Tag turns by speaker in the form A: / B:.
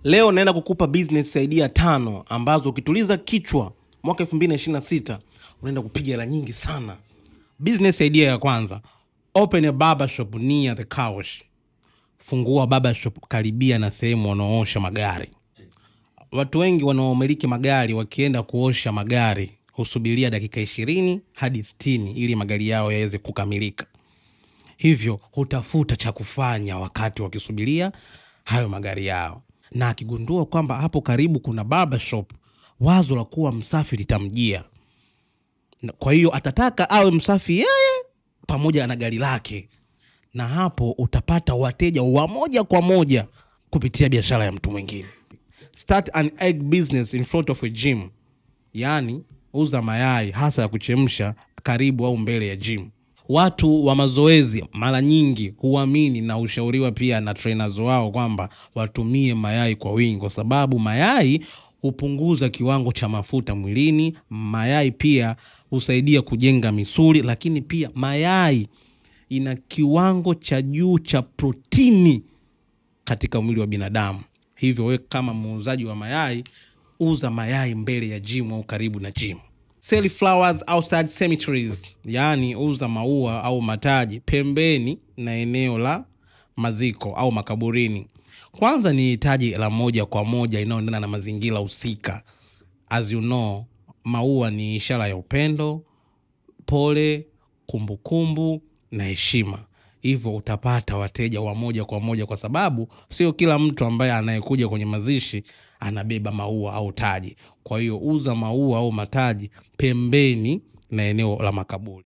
A: Leo naenda kukupa business idea 5 ambazo ukituliza kichwa mwaka 2026 unaenda kupiga hela nyingi sana. Business idea ya kwanza, open a barber shop near the car wash. Fungua barber shop karibia na sehemu wanaoosha magari. Watu wengi wanaomiliki magari wakienda kuosha magari husubiria dakika 20 hadi 60 ili magari yao yaweze kukamilika. Hivyo hutafuta cha kufanya wakati wakisubiria hayo magari yao. Na akigundua kwamba hapo karibu kuna barber shop, wazo la kuwa msafi litamjia. Kwa hiyo atataka awe msafi yeye pamoja na gari lake. Na hapo utapata wateja wa moja kwa moja kupitia biashara ya mtu mwingine. Start an egg business in front of a gym. Yani uza mayai hasa ya kuchemsha karibu au mbele ya gym. Watu wa mazoezi mara nyingi huamini na ushauriwa pia na trainers wao kwamba watumie mayai kwa wingi, kwa sababu mayai hupunguza kiwango cha mafuta mwilini. Mayai pia husaidia kujenga misuli, lakini pia mayai ina kiwango cha juu cha protini katika mwili wa binadamu. Hivyo wewe kama muuzaji wa mayai, uza mayai mbele ya gym au karibu na gym. Sell flowers outside cemeteries, yani uza maua au mataji pembeni na eneo la maziko au makaburini. Kwanza ni hitaji la moja kwa moja inayoendana na mazingira husika. As you know, maua ni ishara ya upendo, pole, kumbukumbu na heshima. Hivyo utapata wateja wa moja kwa moja, kwa sababu sio kila mtu ambaye anayekuja kwenye mazishi anabeba maua au taji. Kwa hiyo uza maua au mataji pembeni na eneo la makaburi.